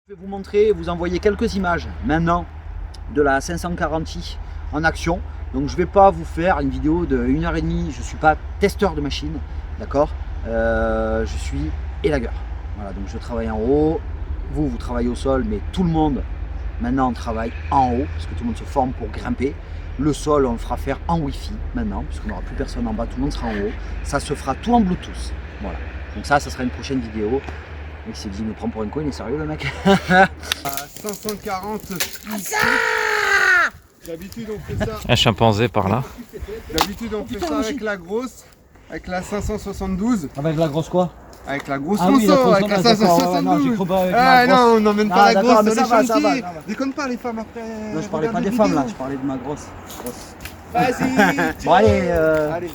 Je vais vous montrer, vous envoyer quelques images maintenant de la 540i en action. Donc je ne vais pas vous faire une vidéo de 1h30, je ne suis pas testeur de machine, d'accord, je suis élagueur. Voilà, donc je travaille en haut, vous travaillez au sol, mais tout le monde maintenant travaille en haut, parce que tout le monde se forme pour grimper. Le sol, on le fera faire en Wi-Fi maintenant, puisqu'on n'aura plus personne en bas, tout le monde sera en haut. Ça se fera tout en Bluetooth. Voilà. Donc ça sera une prochaine vidéo. Il s'est dit, il me prend pour un con, il est sérieux le mec. 540. D'habitude on fait ça. Un chimpanzé par là. D'habitude on fait ça avec la grosse, avec la 572. Avec la grosse quoi? Avec la grosse oui, Monceau, avec la 572. Ah non, on n'emmène pas la grosse sur les chantiers. Déconne pas les femmes après. Non, je parlais pas des femmes là, je parlais de ma grosse. Vas-y. Bon allez, Allez.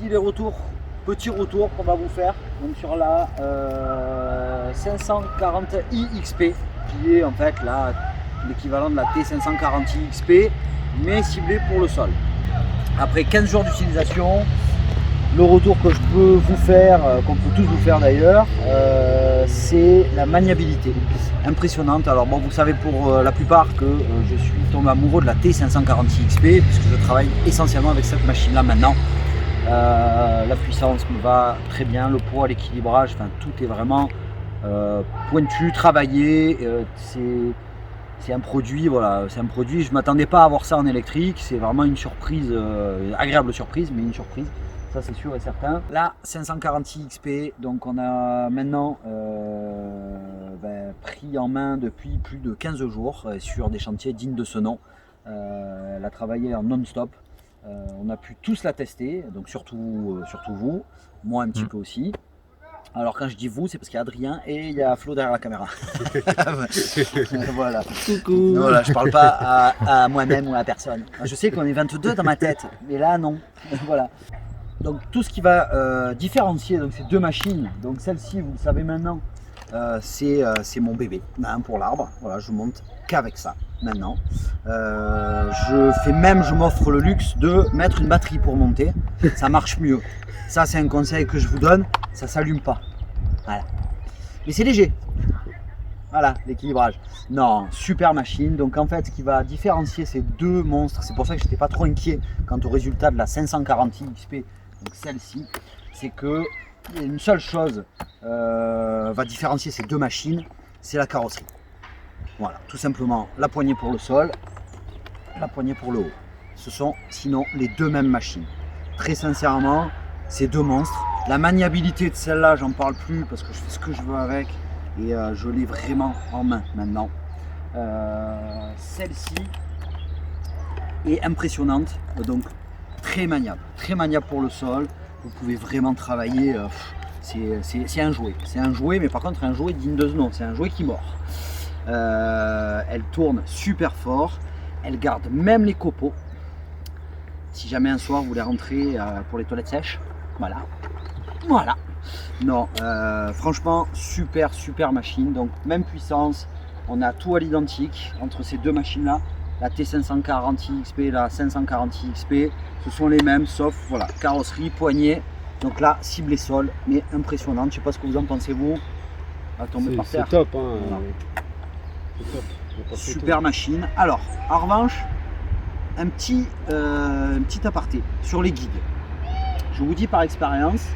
les retours, petits retours qu'on va vous faire donc sur la 540i XP qui est en fait l'équivalent de la T540i XP mais ciblée pour le sol. Après 15 jours d'utilisation, le retour que je peux vous faire, qu'on peut tous vous faire d'ailleurs, c'est la maniabilité impressionnante. Alors bon, vous savez pour la plupart que je suis tombé amoureux de la T540i XP puisque je travaille essentiellement avec cette machine là maintenant. La puissance me va très bien, le poids, l'équilibrage, enfin tout est vraiment pointu, travaillé. C'est un produit, voilà, c'est un produit. Je m'attendais pas à avoir ça en électrique. C'est vraiment une surprise, agréable surprise, mais une surprise. Ça c'est sûr et certain. La 540i XP, donc on a maintenant pris en main depuis plus de 15 jours sur des chantiers dignes de ce nom. Elle a travaillé en non-stop. On a pu tous la tester, donc surtout vous, moi un petit peu aussi. Alors quand je dis vous, c'est parce qu'il y a Adrien et il y a Flo derrière la caméra. Voilà. Coucou. Voilà, je parle pas à moi-même ou à personne. Je sais qu'on est 22 dans ma tête, mais là non. Voilà. Donc tout ce qui va différencier donc, ces deux machines, donc celle-ci vous le savez maintenant, c'est mon bébé pour l'arbre. Voilà, je monte qu'avec ça maintenant. Je m'offre le luxe de mettre une batterie pour monter. Ça marche mieux. Ça c'est un conseil que je vous donne. Ça s'allume pas. Voilà. Mais c'est léger. Voilà l'équilibrage. Non, super machine. Donc en fait, ce qui va différencier ces deux monstres, c'est pour ça que j'étais pas trop inquiet quant au résultat de la 540i XP, donc celle-ci, c'est que une seule chose va différencier ces deux machines, c'est la carrosserie. Voilà, tout simplement la poignée pour le sol, la poignée pour le haut. Ce sont sinon les deux mêmes machines. Très sincèrement, ces deux monstres. La maniabilité de celle-là, j'en parle plus parce que je fais ce que je veux avec et je l'ai vraiment en main maintenant. Celle-ci est impressionnante, donc très maniable pour le sol. Vous pouvez vraiment travailler. C'est un jouet, mais par contre un jouet digne de ce nom. C'est un jouet qui mord. Elle tourne super fort. Elle garde même les copeaux. Si jamais un soir vous voulez rentrer pour les toilettes sèches, voilà. Non, franchement super machine. Donc même puissance. On a tout à l'identique entre ces deux machines là. La T540i XP et la 540i XP, ce sont les mêmes, sauf voilà, carrosserie, poignée. Donc là, ciblé sol, mais impressionnante. Je sais pas ce que vous en pensez vous. À tomber par terre. C'est top, hein. Voilà. C'est top. Super machine. Alors, en revanche, un petit aparté sur les guides. Je vous dis par expérience,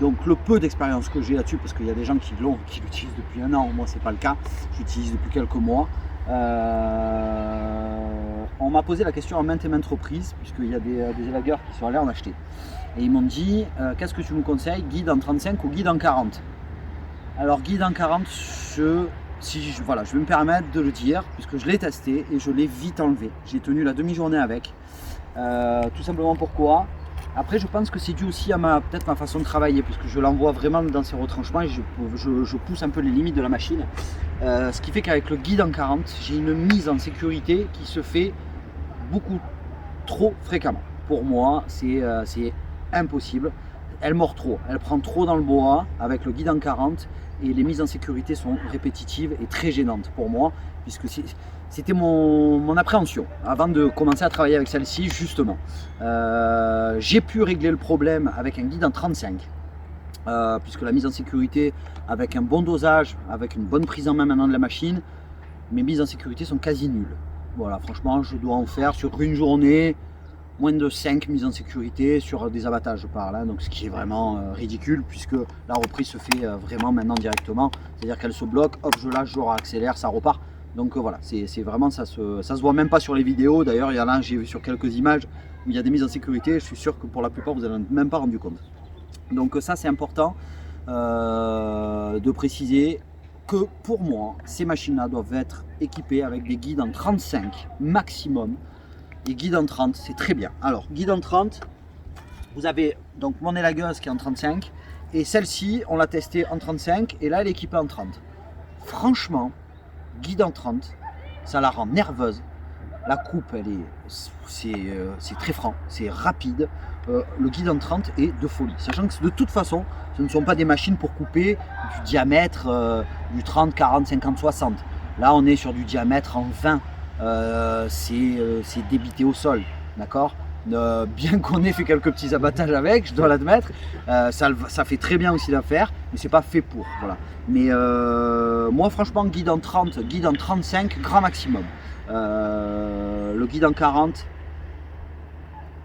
donc le peu d'expérience que j'ai là-dessus, parce qu'il y a des gens qui l'utilisent depuis un an, moi c'est pas le cas, j'utilise depuis quelques mois. On m'a posé la question à maintes et maintes reprises, puisqu'il y a des élagueurs qui sont allés en acheter. Et ils m'ont dit, qu'est-ce que tu nous conseilles, guide en 35 ou guide en 40? Alors guide en 40, je vais me permettre de le dire, puisque je l'ai testé et je l'ai vite enlevé. J'ai tenu la demi-journée avec. Tout simplement pourquoi? Après je pense que c'est dû aussi à peut-être ma façon de travailler, puisque je l'envoie vraiment dans ses retranchements et je pousse un peu les limites de la machine. Ce qui fait qu'avec le guide en 40, j'ai une mise en sécurité qui se fait beaucoup trop fréquemment. Pour moi, c'est impossible. Elle mord trop, elle prend trop dans le bois avec le guide en 40 et les mises en sécurité sont répétitives et très gênantes pour moi, puisque c'était mon appréhension avant de commencer à travailler avec celle-ci justement. J'ai pu régler le problème avec un guide en 35. Puisque la mise en sécurité avec un bon dosage, avec une bonne prise en main maintenant de la machine, mes mises en sécurité sont quasi nulles. Voilà, franchement, je dois en faire sur une journée moins de 5 mises en sécurité sur des abattages, je parle, hein, donc ce qui est vraiment ridicule puisque la reprise se fait vraiment maintenant directement, c'est-à-dire qu'elle se bloque, hop, je lâche, je réaccélère, ça repart. Donc voilà, c'est vraiment, ça se voit même pas sur les vidéos. D'ailleurs, il y en a, j'ai vu sur quelques images où il y a des mises en sécurité, je suis sûr que pour la plupart, vous n'avez même pas rendu compte. Donc ça, c'est important de préciser que pour moi, ces machines-là doivent être équipées avec des guides en 35 maximum. Les guides en 30, c'est très bien. Alors, guide en 30, vous avez donc mon élagueuse qui est en 35 et celle-ci, on l'a testée en 35 et là, elle est équipée en 30. Franchement, guide en 30, ça la rend nerveuse. La coupe, c'est très franc, c'est rapide. le guide en 30 est de folie. Sachant que de toute façon, ce ne sont pas des machines pour couper du diamètre du 30, 40, 50, 60. Là, on est sur du diamètre en 20. C'est débité au sol, d'accord. Bien qu'on ait fait quelques petits abattages avec, je dois l'admettre, ça fait très bien aussi l'affaire, mais c'est pas fait pour, voilà. Mais moi franchement, guide en 30, guide en 35, grand maximum. Le guide en 40,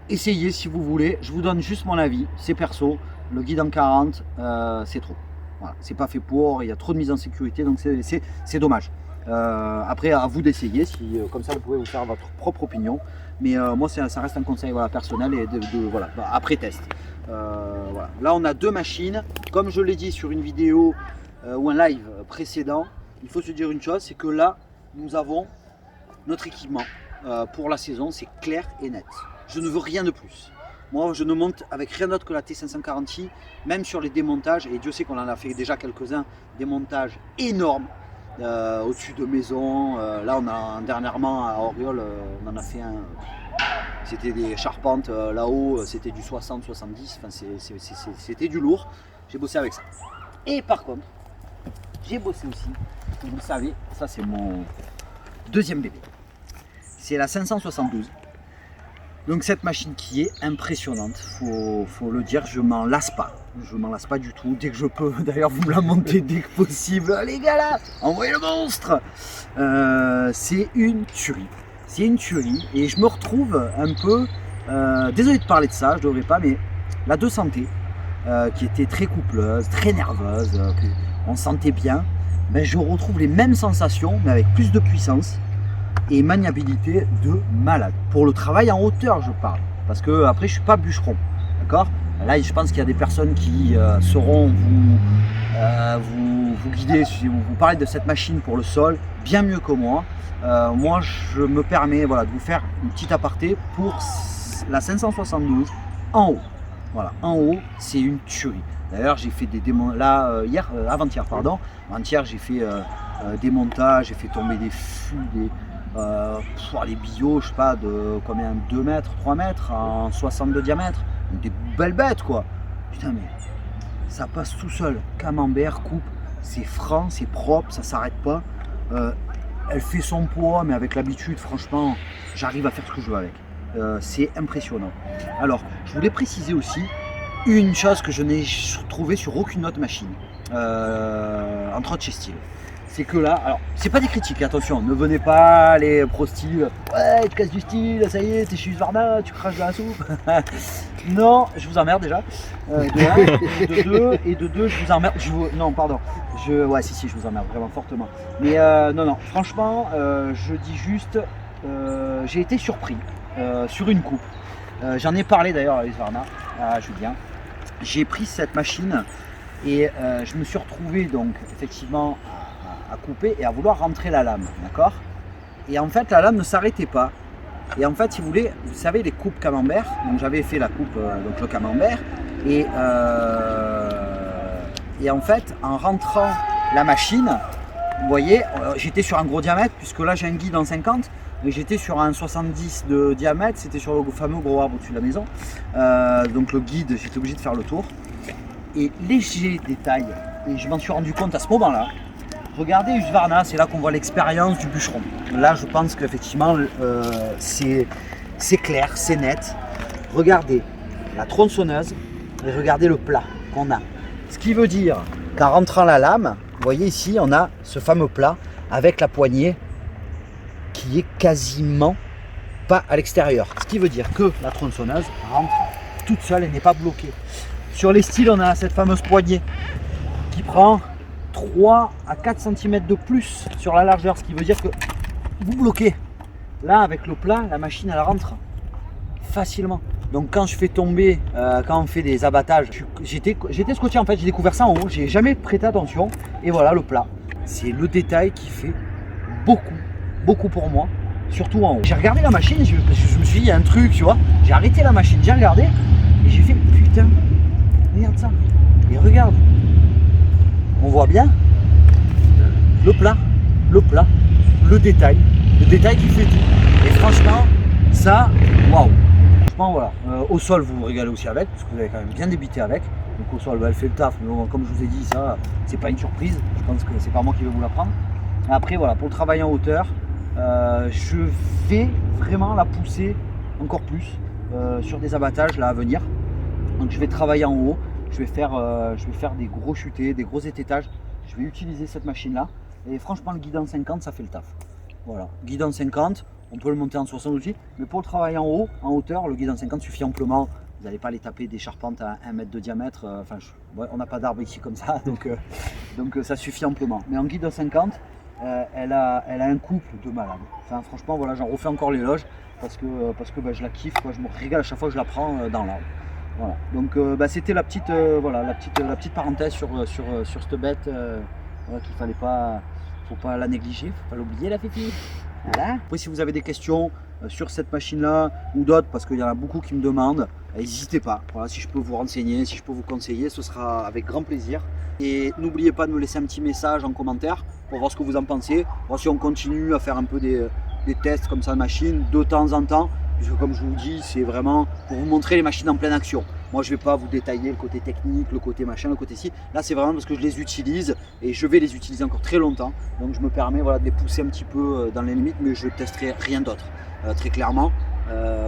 essayez si vous voulez, je vous donne juste mon avis, c'est perso. Le guide en 40, c'est trop, voilà. C'est pas fait pour, il y a trop de mise en sécurité, donc c'est dommage. Après, à vous d'essayer, si comme ça vous pouvez vous faire votre propre opinion. Mais moi, ça reste un conseil, voilà, personnel et voilà, après test. Voilà. Là, on a deux machines. Comme je l'ai dit sur une vidéo ou un live précédent, il faut se dire une chose, c'est que là, nous avons notre équipement pour la saison, c'est clair et net. Je ne veux rien de plus. Moi, je ne monte avec rien d'autre que la T540i, même sur les démontages, et Dieu sait qu'on en a fait déjà quelques-uns, des montages énormes. Au-dessus de maisons, là on a dernièrement à Auriol, on en a fait un, c'était des charpentes là-haut, c'était du 60-70, enfin, c'était du lourd, j'ai bossé avec ça. Et par contre, j'ai bossé aussi, vous le savez, ça c'est mon deuxième bébé, c'est la 572. Donc cette machine qui est impressionnante, faut le dire, je m'en lasse pas. Je m'en lasse pas du tout, dès que je peux, d'ailleurs vous me la montez dès que possible, les gars là, envoyez le monstre. C'est une tuerie, c'est une tuerie et je me retrouve un peu, désolé de parler de ça, je devrais pas, mais la 200 qui était très coupleuse, très nerveuse, on sentait bien, ben, je retrouve les mêmes sensations mais avec plus de puissance et maniabilité de malade. Pour le travail en hauteur je parle, parce que après je suis pas bûcheron, d'accord. Là je pense qu'il y a des personnes qui sauront vous guider, vous parler de cette machine pour le sol bien mieux que moi. Moi je me permets, voilà, de vous faire une petite aparté pour la 572 en haut. Voilà, en haut c'est une tuerie. D'ailleurs j'ai fait des démons là avant-hier pardon, avant-hier j'ai fait des montages, j'ai fait tomber des fûts, les billots, je sais pas de combien, 2 mètres, 3 mètres en 60 de diamètre, des belles bêtes quoi. Putain mais ça passe tout seul, camembert, coupe, c'est franc, c'est propre, ça s'arrête pas. Elle fait son poids mais avec l'habitude franchement j'arrive à faire ce que je veux avec. C'est impressionnant. Alors je voulais préciser aussi une chose que je n'ai trouvé sur aucune autre machine, entre autres chez Stihl. C'est que là, alors c'est pas des critiques, attention, ne venez pas les pro Stihl, ouais tu casses du style, ça y est, t'es chez Husqvarna, tu craches dans la soupe. Non, je vous emmerde déjà, de deux, je vous emmerde, non pardon, ouais si je vous emmerde vraiment fortement. Mais non, franchement, je dis juste, j'ai été surpris sur une coupe, j'en ai parlé d'ailleurs à Husqvarna, à Julien, j'ai pris cette machine et je me suis retrouvé donc effectivement à couper et à vouloir rentrer la lame, d'accord. Et en fait la lame ne s'arrêtait pas. Et en fait si vous voulez, vous savez les coupes camembert, donc j'avais fait la coupe, donc le camembert, et en fait en rentrant la machine, vous voyez, j'étais sur un gros diamètre, puisque là j'ai un guide en 50, mais j'étais sur un 70 de diamètre, c'était sur le fameux gros arbre au-dessus de la maison, donc le guide, j'étais obligé de faire le tour. Et léger détail, et je m'en suis rendu compte à ce moment-là, regardez Husqvarna, c'est là qu'on voit l'expérience du bûcheron. Là je pense qu'effectivement c'est clair, c'est net. Regardez la tronçonneuse et regardez le plat qu'on a. Ce qui veut dire qu'en rentrant la lame, vous voyez ici on a ce fameux plat avec la poignée qui est quasiment pas à l'extérieur. Ce qui veut dire que la tronçonneuse rentre toute seule et n'est pas bloquée. Sur les Stihl, on a cette fameuse poignée qui prend 3 à 4 cm de plus sur la largeur, ce qui veut dire que vous bloquez. Là, avec le plat, la machine elle rentre facilement. Donc quand je fais tomber, quand on fait des abattages, j'étais scotché en fait, j'ai découvert ça en haut, j'ai jamais prêté attention. Et voilà le plat. C'est le détail qui fait beaucoup pour moi, surtout en haut. J'ai regardé la machine, je me suis dit il y a un truc, tu vois. J'ai arrêté la machine, j'ai regardé et j'ai fait putain, regarde ça. Et regarde, on voit bien le plat, le détail qui fait tout. Et franchement, ça, waouh. franchement voilà, au sol vous vous régalez aussi avec, parce que vous avez quand même bien débité avec. Donc au sol elle fait le taf, mais bon, comme je vous ai dit, ça c'est pas une surprise, je pense que c'est pas moi qui vais vous l'apprendre. Après voilà, pour le travail en hauteur, je vais vraiment la pousser encore plus sur des abattages là à venir. Donc je vais travailler en haut, je vais faire des gros chutés, des gros étaitages. Je vais utiliser cette machine là, et franchement le guidon 50 ça fait le taf. Voilà, guidon 50, on peut le monter en 60 aussi, mais pour le travail en haut, en hauteur, le guidon 50 suffit amplement. Vous n'allez pas les taper des charpentes à 1 mètre de diamètre, on n'a pas d'arbre ici comme ça, donc ça suffit amplement. Mais en guidon 50, elle a un couple de malade. Enfin, franchement, voilà, j'en refais encore l'éloge parce que je la kiffe, quoi, je me régale à chaque fois que je la prends dans l'arbre. Voilà. Donc c'était la petite parenthèse sur cette bête voilà, qu'il faut pas la négliger, faut pas l'oublier la fifi. Voilà. Après si vous avez des questions sur cette machine là ou d'autres, parce qu'il y en a beaucoup qui me demandent, n'hésitez pas. Voilà, si je peux vous renseigner, si je peux vous conseiller, ce sera avec grand plaisir. Et n'oubliez pas de me laisser un petit message en commentaire pour voir ce que vous en pensez, voir si on continue à faire un peu des tests comme ça de machine de temps en temps, puisque comme je vous dis, c'est vraiment pour vous montrer les machines en pleine action. Moi je ne vais pas vous détailler le côté technique, le côté machin, le côté ci. Là c'est vraiment parce que je les utilise et je vais les utiliser encore très longtemps. Donc je me permets voilà, de les pousser un petit peu dans les limites, mais je ne testerai rien d'autre. Très clairement,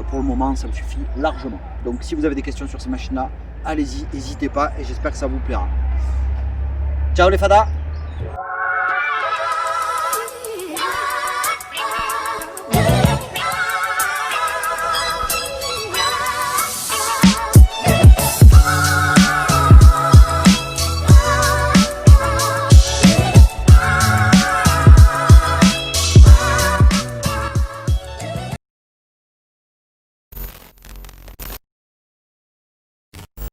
pour le moment ça me suffit largement. Donc si vous avez des questions sur ces machines là, allez-y, n'hésitez pas, et j'espère que ça vous plaira. Ciao les fadas!